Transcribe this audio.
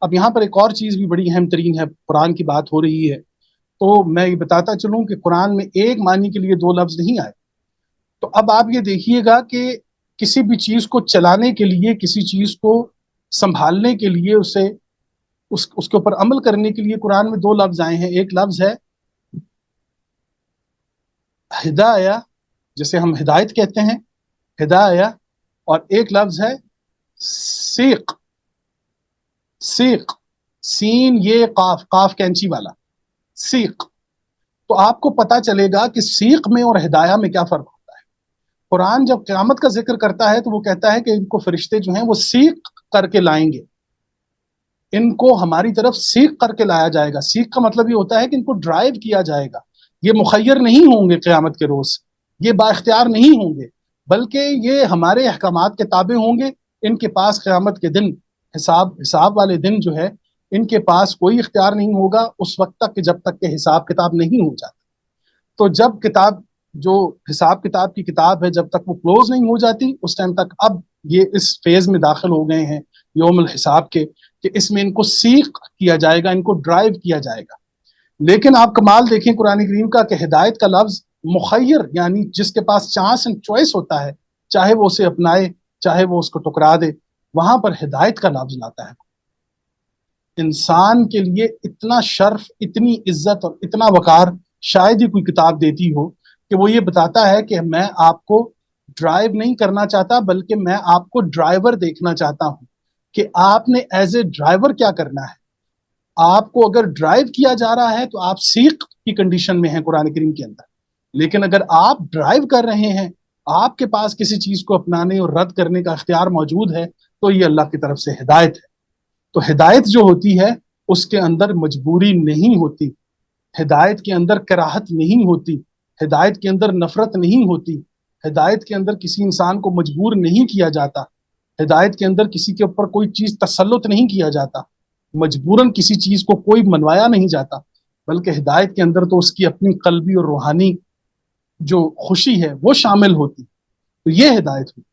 اب یہاں پر ایک اور چیز بھی بڑی اہم ترین ہے، قرآن کی بات ہو رہی ہے تو میں یہ بتاتا چلوں کہ قرآن میں ایک معنی کے لیے دو لفظ نہیں آئے۔ تو اب آپ یہ دیکھیے گا کہ کسی بھی چیز کو چلانے کے لیے، کسی چیز کو سنبھالنے کے لیے، اس کے اوپر عمل کرنے کے لیے قرآن میں دو لفظ آئے ہیں۔ ایک لفظ ہے ہدایہ، جسے ہم ہدایت کہتے ہیں، ہدایہ، اور ایک لفظ ہے سیق۔ سیق، سین یہ قاف، قاف کینچی والا، سیق۔ تو آپ کو پتا چلے گا کہ سیق میں اور ہدایہ میں کیا فرق ہوتا ہے۔ قرآن جب قیامت کا ذکر کرتا ہے تو وہ کہتا ہے کہ ان کو فرشتے جو ہیں وہ سیق کر کے لائیں گے، ان کو ہماری طرف سیق کر کے لایا جائے گا۔ سیق کا مطلب یہ ہوتا ہے کہ ان کو ڈرائیو کیا جائے گا، یہ مخیر نہیں ہوں گے قیامت کے روز، یہ با اختیار نہیں ہوں گے، بلکہ یہ ہمارے احکامات کے تابع ہوں گے۔ ان کے پاس قیامت کے دن، حساب والے دن جو ہے، ان کے پاس کوئی اختیار نہیں ہوگا اس وقت تک کہ جب تک کہ حساب کتاب نہیں ہو جاتا۔ تو جب کتاب، جو حساب کتاب کی کتاب ہے، جب تک وہ کلوز نہیں ہو جاتی اس ٹائم تک اب یہ اس فیز میں داخل ہو گئے ہیں یوم الحساب کے، کہ اس میں ان کو سیق کیا جائے گا، ان کو ڈرائیو کیا جائے گا۔ لیکن آپ کمال دیکھیں قرآن کریم کا کہ ہدایت کا لفظ مخیر، یعنی جس کے پاس چانس اینڈ چوائس ہوتا ہے، چاہے وہ اسے اپنائے چاہے وہ اس کو ٹکرا دے، وہاں پر ہدایت کا لفظ لاتا ہے۔ انسان کے لیے اتنا شرف، اتنی عزت اور اتنا وقار شاید ہی کوئی کتاب دیتی ہو کہ وہ یہ بتاتا ہے کہ میں آپ کو ڈرائیو نہیں کرنا چاہتا، بلکہ میں آپ کو ڈرائیور دیکھنا چاہتا ہوں کہ آپ نے ایز اے ڈرائیور کیا کرنا ہے۔ آپ کو اگر ڈرائیو کیا جا رہا ہے تو آپ سیق کی کنڈیشن میں ہیں قرآن کریم کے اندر، لیکن اگر آپ ڈرائیو کر رہے ہیں، آپ کے پاس کسی چیز کو اپنانے اور رد کرنے کا اختیار موجود ہے، تو یہ اللہ کی طرف سے ہدایت ہے۔ تو ہدایت جو ہوتی ہے اس کے اندر مجبوری نہیں ہوتی، ہدایت کے اندر کراہت نہیں ہوتی، ہدایت کے اندر نفرت نہیں ہوتی، ہدایت کے اندر کسی انسان کو مجبور نہیں کیا جاتا، ہدایت کے اندر کسی کے اوپر کوئی چیز تسلط نہیں کیا جاتا، مجبوراً کسی چیز کو کوئی منوایا نہیں جاتا، بلکہ ہدایت کے اندر تو اس کی اپنی قلبی اور روحانی جو خوشی ہے وہ شامل ہوتی۔ تو یہ ہدایت ہوتی۔